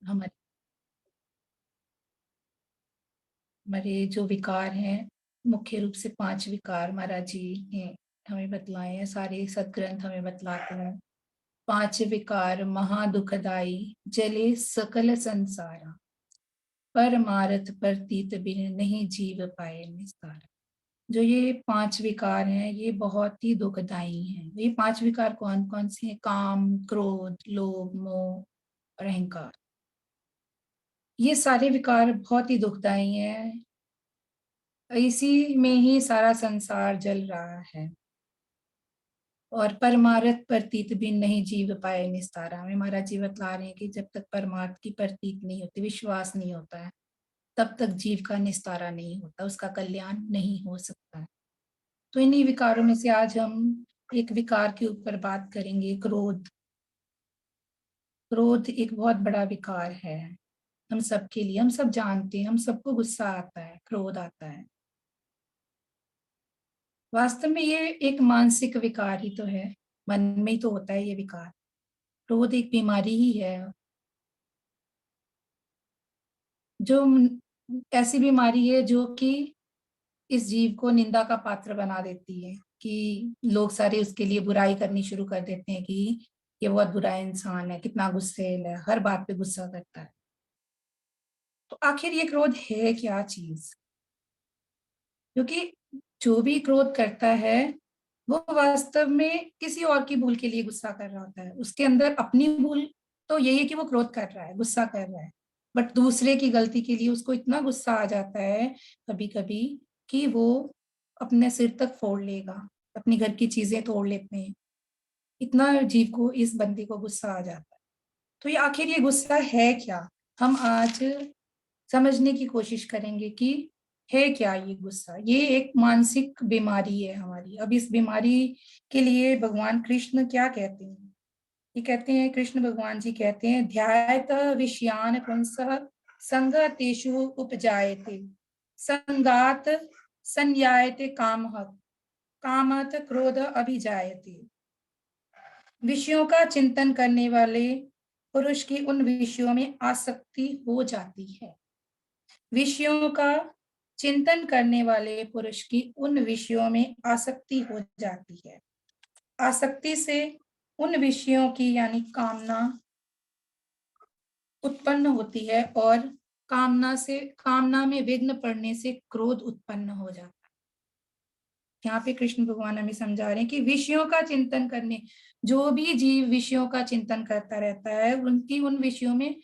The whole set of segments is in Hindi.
हमारे हमारे जो विकार हैं, मुख्य रूप से 5 विकार महाराज जी ने हमें बतलाए हैं, सारे सदग्रंथ हमें बतलाते हैं। 5 विकार महा दुखदाई, जले सकल संसारा, परमारथ प्रतीत बिन नहीं जीव पाए निस्तारा। जो ये 5 विकार हैं, ये बहुत ही दुखदाई हैं। ये 5 विकार कौन कौन से हैं? काम, क्रोध, लोभ, मोह और अहंकार। ये सारे विकार बहुत ही दुखदाई हैं। इसी में ही सारा संसार जल रहा है। और परमार्थ प्रतीत भी नहीं जीव पाए निस्तारा। हमें महाराज जी बतला रहे हैं कि जब तक परमार्थ की प्रतीत नहीं होती, विश्वास नहीं होता है, तब तक जीव का निस्तारा नहीं होता, उसका कल्याण नहीं हो सकता है। तो इन्हीं विकारों में से आज हम एक विकार के ऊपर बात करेंगे, क्रोध। क्रोध एक बहुत बड़ा विकार है हम सबके लिए। हम सब जानते हैं, हम सबको गुस्सा आता है, क्रोध आता है। वास्तव में ये एक मानसिक विकार ही तो है, मन में ही तो होता है ये विकार। क्रोध एक बीमारी ही है, जो ऐसी बीमारी है जो कि इस जीव को निंदा का पात्र बना देती है, कि लोग सारे उसके लिए बुराई करनी शुरू कर देते हैं कि ये बहुत बुरा इंसान है, कितना गुस्सेल है, हर बात पे गुस्सा करता है। तो आखिर ये क्रोध है क्या चीज? क्योंकि जो भी क्रोध करता है वो वास्तव में किसी और की भूल के लिए गुस्सा कर रहा होता है। उसके अंदर अपनी भूल तो यही है कि वो क्रोध कर रहा है, गुस्सा कर रहा है, बट दूसरे की गलती के लिए उसको इतना गुस्सा आ जाता है कभी कभी कि वो अपने सिर तक फोड़ लेगा, अपनी घर की चीजें तोड़ लेते हैं। इतना जीव को, इस बंदी को गुस्सा आ जाता है। तो ये आखिर ये गुस्सा है क्या? हम आज समझने की कोशिश करेंगे कि है क्या ये गुस्सा। ये एक मानसिक बीमारी है हमारी। अब इस बीमारी के लिए भगवान कृष्ण क्या कहते हैं? ये कहते हैं, कृष्ण भगवान जी कहते हैं, ध्यायत विषयान पुंसः संगतेषु उपजायते, संगात संयायते कामः, कामत क्रोध अभिजायते। विषयों का चिंतन करने वाले पुरुष की उन विषयों में आसक्ति हो जाती है। विषयों का चिंतन करने वाले पुरुष की उन विषयों में आसक्ति हो जाती है। आसक्ति से उन विषयों की यानी कामना उत्पन्न होती है, और कामना में विघ्न पड़ने से क्रोध उत्पन्न हो जाता है। यहाँ पे कृष्ण भगवान हमें समझा रहे हैं कि विषयों का चिंतन करने, जो भी जीव विषयों का चिंतन करता रहता है, उनकी उन विषयों में,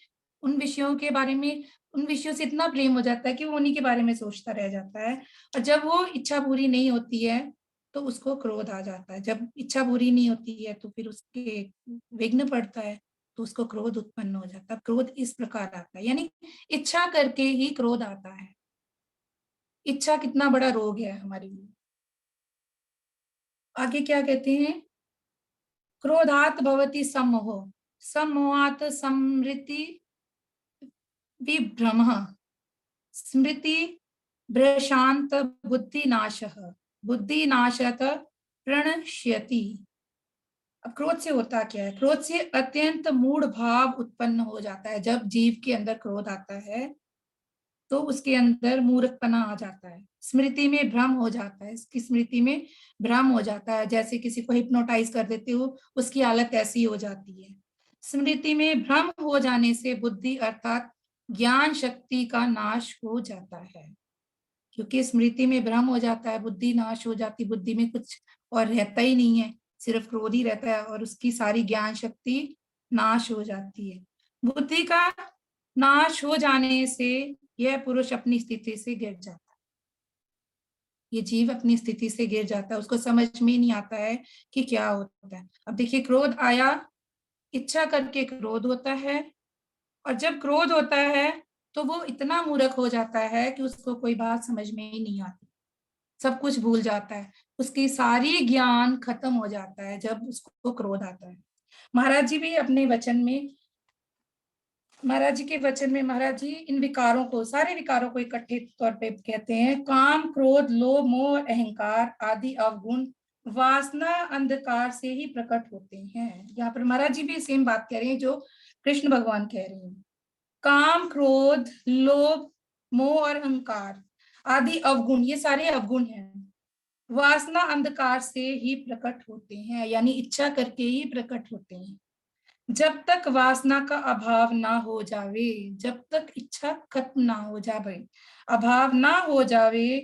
उन विषयों के बारे में, उन विषयों से इतना प्रेम हो जाता है कि वो उन्हीं के बारे में सोचता रह जाता है। और जब वो इच्छा पूरी नहीं होती है तो उसको क्रोध आ जाता है। जब इच्छा पूरी नहीं होती है तो फिर उसके विघ्न पड़ता है, तो उसको क्रोध उत्पन्न हो जाता है। क्रोध इस प्रकार आता है, यानी इच्छा करके ही क्रोध आता है। इच्छा कितना बड़ा रोग है हमारे लिए। आगे क्या कहते हैं? क्रोधात भवति सम्मोह, सम्मोहात स्मृति विभ्रमः, स्मृति भ्रशांत बुद्धिनाशः, बुद्धिनाशत प्रणश्यति। अब क्रोध से होता क्या है? क्रोध से अत्यंत मूढ़ भाव उत्पन्न हो जाता है। जब जीव के अंदर क्रोध आता है तो उसके अंदर मूर्खपना आ जाता है, स्मृति में भ्रम हो जाता है, इसकी स्मृति में भ्रम हो जाता है। जैसे किसी को हिप्नोटाइज कर देते हो, उसकी हालत ऐसी हो जाती है। स्मृति में भ्रम हो जाने से बुद्धि अर्थात ज्ञान शक्ति का नाश हो जाता है। क्योंकि स्मृति में भ्रम हो जाता है, बुद्धि नाश हो जाती, बुद्धि में कुछ और रहता ही नहीं है, सिर्फ क्रोध ही रहता है, और उसकी सारी ज्ञान शक्ति नाश हो जाती है। बुद्धि का नाश हो जाने से यह पुरुष अपनी स्थिति से गिर जाता है, ये जीव अपनी स्थिति से गिर जाता है। उसको समझ में नहीं आता है कि क्या होता है। अब देखिए, क्रोध आया, इच्छा करके क्रोध होता है, और जब क्रोध होता है तो वो इतना मूर्ख हो जाता है कि उसको कोई बात समझ में ही नहीं आती, सब कुछ भूल जाता है, उसकी सारी ज्ञान खत्म हो जाता है जब उसको क्रोध आता है। महाराज जी भी अपने वचन में, महाराज जी के वचन में महाराज जी इन विकारों को, सारे विकारों को इकट्ठे तौर पे कहते हैं, काम, क्रोध, लोभ, मोह, अहंकार आदि अवगुण वासना अंधकार से ही प्रकट होते हैं। यहाँ पर महाराज जी भी सेम बात कह रहे हैं जो कृष्ण भगवान कह रहे हैं। काम, क्रोध, लोभ, मोह और अहंकार आदि अवगुण, ये सारे अवगुण हैं। वासना अंधकार से ही प्रकट होते हैं, यानी इच्छा करके ही प्रकट होते हैं। जब तक वासना का अभाव ना हो जावे, जब तक इच्छा खत्म ना हो जावे, अभाव ना हो जावे,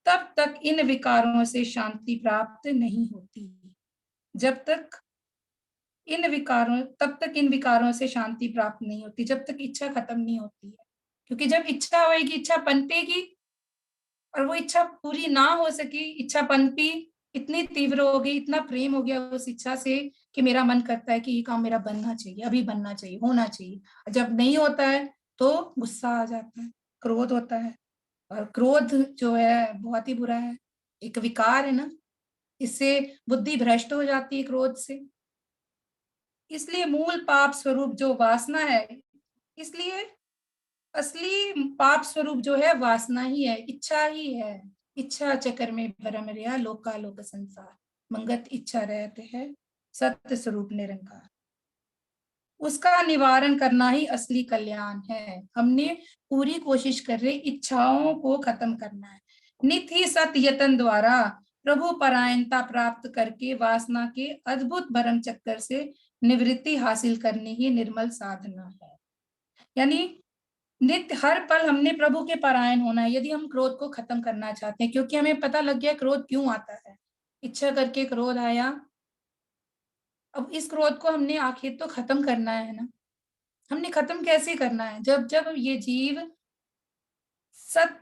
तब तक इन विकारों से शांति प्राप्त नहीं होती। जब तक तब तक इन विकारों से शांति प्राप्त नहीं होती, जब तक इच्छा खत्म नहीं होती है। क्योंकि जब इच्छा होएगी, इच्छा पनपेगी, और वो इच्छा पूरी ना हो सकी, इच्छा पनपी, इतनी तीव्र हो गई, इतना प्रेम हो गया उस इच्छा से कि मेरा मन करता है कि ये काम मेरा बनना चाहिए, अभी बनना चाहिए, होना चाहिए। जब नहीं होता है तो गुस्सा आ जाता है, क्रोध होता है। और क्रोध जो है बहुत ही बुरा है, एक विकार है ना, इससे बुद्धि भ्रष्ट हो जाती है क्रोध से। इसलिए मूल पाप स्वरूप जो वासना है, इसलिए असली पाप स्वरूप जो है वासना ही है, इच्छा ही है। इच्छा चक्कर में भरम रहा लोकालोक संसार, मंगत इच्छा रहते हैं सत्य स्वरूप निरंकार। उसका निवारण करना ही असली कल्याण है। हमने पूरी कोशिश कर रहे इच्छाओं को खत्म करना है। नित ही सत यतन द्वारा प्रभु परायणता प्राप्त करके वासना के अद्भुत भरम चक्कर से निवृत्ति हासिल करनी ही निर्मल साधना है। यानी नित्य हर पल हमने प्रभु के परायण होना है यदि हम क्रोध को खत्म करना चाहते हैं। क्योंकि हमें पता लग गया क्रोध क्यों आता है, इच्छा करके क्रोध आया। अब इस क्रोध को हमने आखिर तो खत्म करना है ना। हमने खत्म कैसे करना है? जब जब ये जीव सत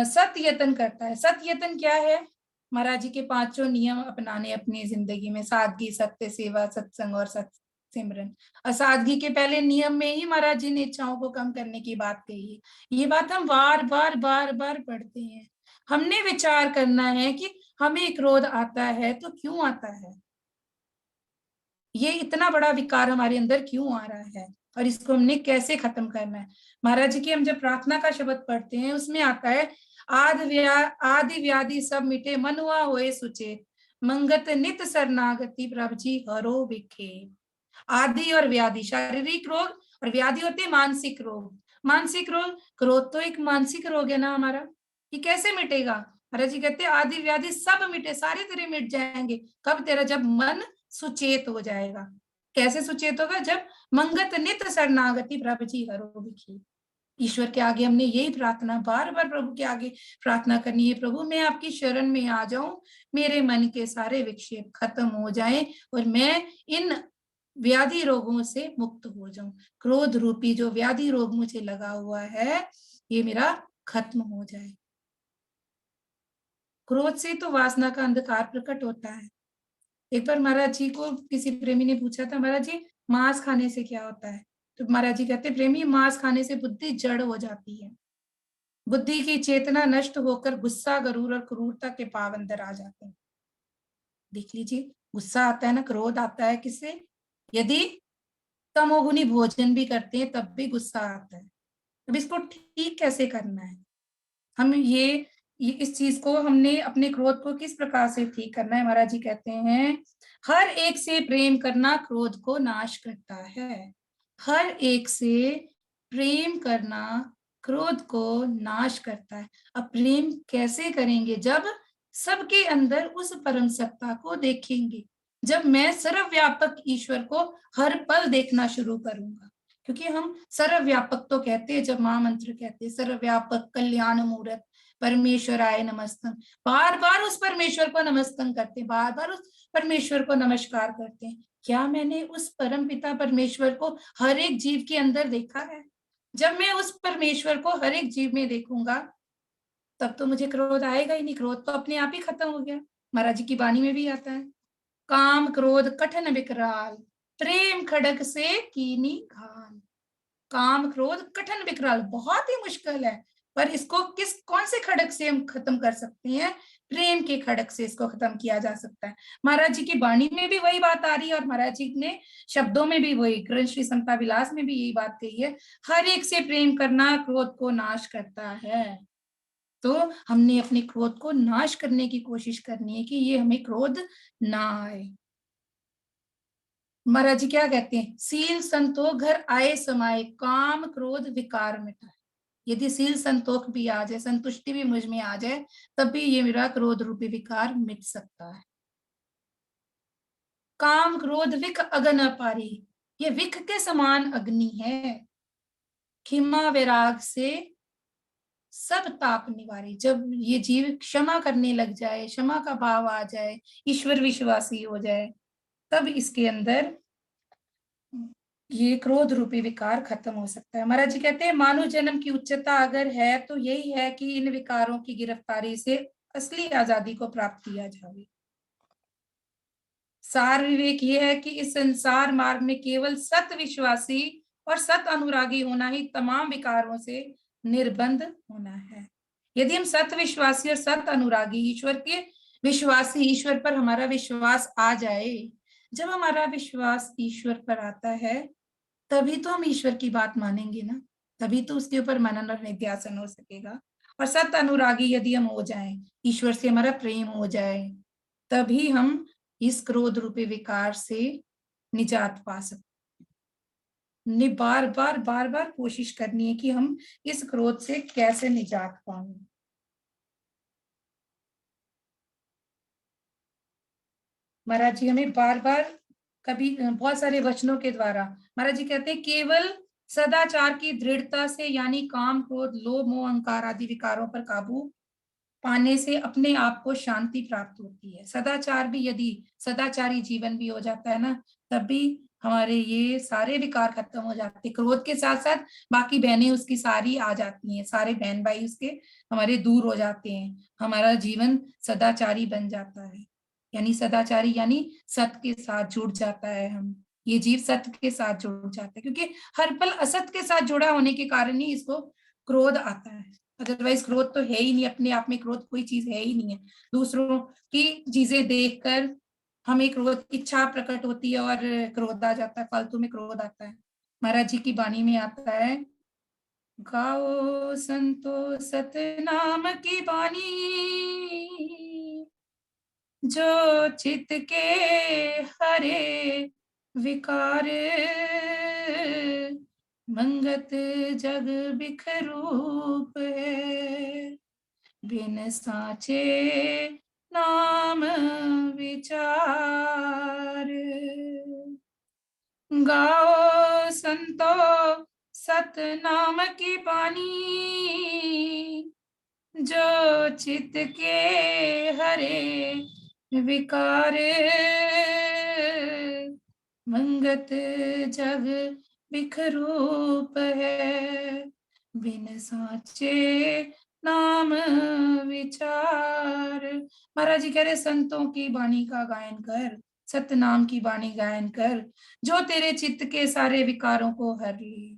सत यतन करता है। सत यतन क्या है? महाराज जी के पांचों नियम अपनाने अपनी जिंदगी में, सादगी, सत्य, सेवा, सत्संग और सत सिमरन। असादगी के पहले नियम में ही महाराज जी ने इच्छाओं को कम करने की बात कही है। ये बात हम बार बार बार बार पढ़ते हैं। हमने विचार करना है कि हमें क्रोध आता है तो क्यों आता है, ये इतना बड़ा विकार हमारे अंदर क्यों आ रहा है, और इसको हमने कैसे खत्म करना है। महाराज जी की हम जब प्रार्थना का शब्द पढ़ते हैं उसमें आता है, आदि व्याधि सब मिटे मन हुआ होए सुचेत, मंगत नित शरणागति प्रभु जी हरो बिखे। आदि और व्याधि, शारीरिक रोग, और व्याधि होते हैं मानसिक रोग। मानसिक रोग, क्रोध तो एक मानसिक रोग है ना हमारा, ये कैसे मिटेगा? महाराज जी कहते हैं आदि व्याधि सब मिटे, सारे तेरे मिट जाएंगे। कब? तेरा जब मन सुचेत हो जाएगा। कैसे सुचेत होगा? जब मंगत नित शरणागति प्रभु जी हरो बिखी। ईश्वर के आगे हमने यही प्रार्थना बार बार प्रभु के आगे प्रार्थना करनी है, प्रभु मैं आपकी शरण में आ जाऊं, मेरे मन के सारे विक्षेप खत्म हो जाएं और मैं इन व्याधि रोगों से मुक्त हो जाऊं। क्रोध रूपी जो व्याधि रोग मुझे लगा हुआ है ये मेरा खत्म हो जाए। क्रोध से तो वासना का अंधकार प्रकट होता है। एक बार महाराज जी को किसी प्रेमी ने पूछा था, महाराज जी मांस खाने से क्या होता है? तो महाराज जी कहते, प्रेमी मांस खाने से बुद्धि जड़ हो जाती है, बुद्धि की चेतना नष्ट होकर गुस्सा, गरूर और क्रूरता के पाव अंदर आ जाते हैं। देख लीजिए, गुस्सा आता है ना, क्रोध आता है किससे? यदि तमोगुनी भोजन भी करते हैं तब भी गुस्सा आता है। अब इसको ठीक कैसे करना है? हम ये इस चीज को हमने अपने क्रोध को किस प्रकार से ठीक करना है? महाराज जी कहते हैं, हर एक से प्रेम करना क्रोध को नाश करता है। हर एक से प्रेम करना क्रोध को नाश करता है। अब प्रेम कैसे करेंगे? जब सबके अंदर उस परम सत्ता को देखेंगे, जब मैं सर्वव्यापक ईश्वर को हर पल देखना शुरू करूंगा। क्योंकि हम सर्वव्यापक तो कहते हैं, जब महामंत्र कहते हैं सर्वव्यापक कल्याण मूर्त परमेश्वराय नमस्तम, बार बार उस परमेश्वर को नमस्तम करते हैं, बार बार उस परमेश्वर को नमस्कार करते हैं। क्या मैंने उस परम पिता परमेश्वर को हर एक जीव के अंदर देखा है? जब मैं उस परमेश्वर को हर एक जीव में देखूंगा तब तो मुझे क्रोध आएगा ही नहीं, क्रोध तो अपने आप ही खत्म हो गया। महाराज जी की वाणी में भी आता है, काम क्रोध कठिन विकराल, प्रेम खड़ग से कीनी घाल। काम क्रोध कठिन विकराल, बहुत ही मुश्किल है, पर इसको कौन से खड़ग से हम खत्म कर सकते हैं? प्रेम के खड़ग से इसको खत्म किया जा सकता है। महाराज जी की वाणी में भी वही बात आ रही है और महाराज जी ने शब्दों में भी वही, ग्रंथ श्री समता विलास में भी यही बात कही है, हर एक से प्रेम करना क्रोध को नाश करता है। तो हमने अपने क्रोध को नाश करने की कोशिश करनी है कि ये हमें क्रोध ना आए। महाराज जी क्या कहते हैं, सील संतोष घर आए समाये, काम क्रोध विकार मिटाए। यदि सील संतोष भी आ जाए, संतुष्टि भी मुझ में आ जाए, तब भी ये मेरा क्रोध रूपी विकार मिट सकता है। काम क्रोध विख अगन अपारी, ये विख के समान अग्नि है। क्षमा वैराग से सब ताप निवारी। जब ये जीव क्षमा करने लग जाए, क्षमा का भाव आ जाए, ईश्वर विश्वासी हो जाए, तब इसके अंदर ये क्रोध रूपी विकार खत्म हो सकता है। महाराज जी कहते हैं मानव जन्म की उच्चता अगर है तो यही है कि इन विकारों की गिरफ्तारी से असली आजादी को प्राप्त किया जाए। सार विवेक ये है कि इस संसार मार्ग में केवल सत विश्वासी और सत अनुरागी होना ही तमाम विकारों से निर्बंध होना है। यदि हम सत विश्वासी और सत अनुरागी, ईश्वर के विश्वासी, ईश्वर पर हमारा विश्वास आ जाए, जब हमारा विश्वास ईश्वर पर आता है तभी तो हम ईश्वर की बात मानेंगे ना, तभी तो उसके ऊपर मनन और निध्यासन हो सकेगा। और सत अनुरागी यदि हम हो जाएं, ईश्वर से हमारा प्रेम हो जाए, तभी हम इस क्रोध रूपी विकार से निजात पा सकते। ने बार बार कोशिश करनी है कि हम इस क्रोध से कैसे निजात पाएं। महाराज जी हमें बार बार कभी बहुत सारे वचनों के द्वारा, महाराज जी कहते हैं केवल सदाचार की दृढ़ता से, यानी काम क्रोध लोभ मोह अहंकार आदि विकारों पर काबू पाने से अपने आप को शांति प्राप्त होती है। सदाचार भी, यदि सदाचारी जीवन भी हो जाता है ना, तब भी हमारे ये सारे विकार खत्म हो जाते हैं। क्रोध के साथ साथ बाकी बहनें उसकी सारी आ जाती हैं, सारे बहन भाई उसके हमारे दूर हो जाते हैं, हमारा जीवन सदाचारी बन जाता है। यानी सदाचारी यानी सत्य के साथ जुड़ जाता है, हम ये जीव सत्य के साथ जुड़ जाता है, क्योंकि हर पल असत्य के साथ जुड़ा होने के कारण ही इसको क्रोध आता है। अदरवाइज क्रोध तो है ही नहीं, अपने आप में क्रोध कोई चीज है ही नहीं है। दूसरों की चीजें देखकर हमें क्रोध इच्छा प्रकट होती है और क्रोध आ जाता है, फालतू में क्रोध आता है। महाराज जी की वाणी में आता है, गाओ संतो सतनाम की बानी, जो चित के हरे विकार, मंगत जग बिखरूप है, बिन साचे नाम विचार। गाओ संतो सत नाम की बानी, जो चित के हरे विकार, मंगत जग बिखरूप है, बिन साचे नाम विचार। महाराज जी कह रहे संतों की वाणी का गायन कर, सतनाम की वाणी गायन कर, जो तेरे चित्त के सारे विकारों को हर ले।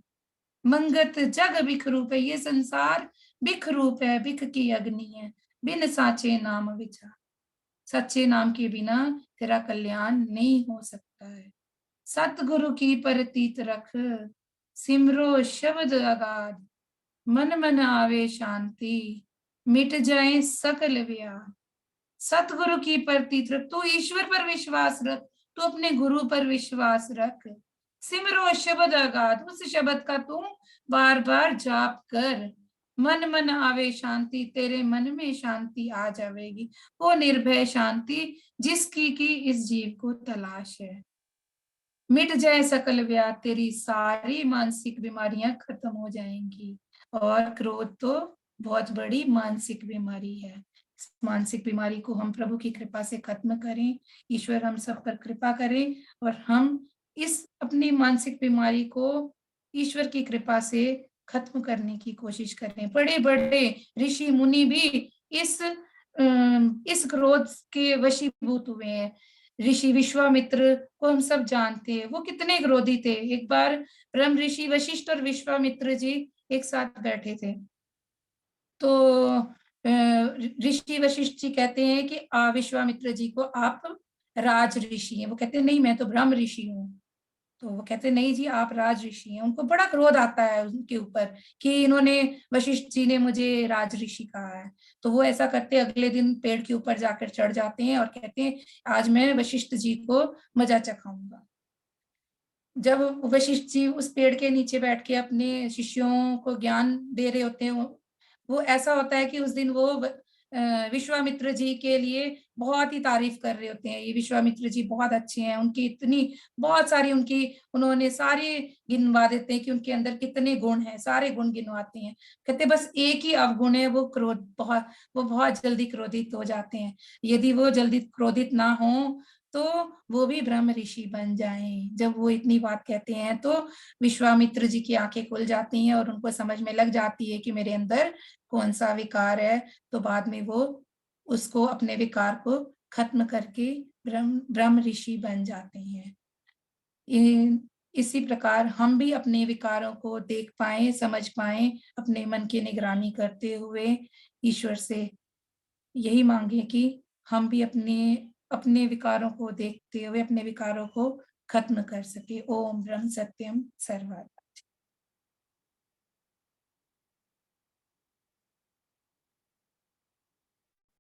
मंगत जग बिख रूप है, ये संसार बिख रूप है, बिख की अग्नि है, बिन साचे नाम विचार। सच्चे नाम के बिना तेरा कल्याण नहीं हो सकता है। सतगुरु की परतीत रख, सिमरो शब्द अगाध, मन मन आवे शांति, मिट जाए सकल व्याध। सतगुरु की प्रतीत रख, तू ईश्वर पर विश्वास रख, तू अपने गुरु पर विश्वास रख। सिमरो शब्द अगाध, उस शब्द का तू बार बार जाप कर, मन मन आवे शांति, तेरे मन में शांति आ जाएगी। वो निर्भय शांति जिसकी की इस जीव को तलाश है। मिट जाए सकल व्याध, तेरी सारी मानसिक बीमारियां खत्म हो जाएंगी। और क्रोध तो बहुत बड़ी मानसिक बीमारी है। इस मानसिक बीमारी को हम प्रभु की कृपा से खत्म करें, ईश्वर हम सब पर कृपा करें, और हम इस अपनी मानसिक बीमारी को ईश्वर की कृपा से खत्म करने की कोशिश करें। बड़े बड़े ऋषि मुनि भी इस क्रोध के वशीभूत हुए हैं। ऋषि विश्वामित्र को हम सब जानते हैं, वो कितने क्रोधी थे। एक बार ब्रह्म ऋषि वशिष्ठ और विश्वामित्र जी एक साथ बैठे थे, तो ऋषि वशिष्ठ जी कहते हैं कि विश्वामित्र जी को आप राज ऋषि हैं। वो कहते हैं नहीं, मैं तो ब्रह्म ऋषि हूँ। तो वो कहते नहीं जी, आप राज ऋषि हैं। उनको बड़ा क्रोध आता है उनके ऊपर कि इन्होंने, वशिष्ठ जी ने मुझे राज ऋषि कहा है। तो वो ऐसा करते अगले दिन पेड़ के ऊपर जाकर चढ़ जाते हैं और कहते हैं आज मैं वशिष्ठ जी को मजा चखाऊंगा। जब वशिष्ठ जी उस पेड़ के नीचे बैठ के अपने शिष्यों को ज्ञान दे रहे होते हैं, वो ऐसा होता है कि उस दिन वो विश्वामित्र जी के लिए बहुत ही तारीफ़ कर रहे होते हैं। ये विश्वामित्र जी बहुत अच्छे हैं, उनकी इतनी बहुत सारी उनकी उन्होंने सारे गिनवा देते हैं कि उनके अंदर कितने गुण हैं, सारे गुण गिनवाते हैं। कहते हैं बस एक ही अवगुण है, वो बहुत जल्दी क्रोधित हो जाते हैं। यदि वो जल्दी क्रोधित ना हों, तो वो भी ब्रह्म ऋषि बन जाएँ। जब वो इतनी बात कहते हैं तो विश्वामित्र जी की आँखें खुल जाती हैं और उनको समझ में लग जाती है कि मेरे अंदर कौन-सा विकार है, तो बाद में वो उसको अपने विकार को खत्म करके ब्रह्म ब्रह्म ऋषि बन जाते हैं। इन इसी प्रकार हम भी अपने विकारों को देख पाएँ, समझ पाएँ, अपने मन की निगरानी करते हुए ईश्वर से यही माँगे कि हम भी अपने अपने विकारों को देखते हुए अपने विकारों को खत्म कर सकें। ओम ब्रह्म सत्यम सर्वम।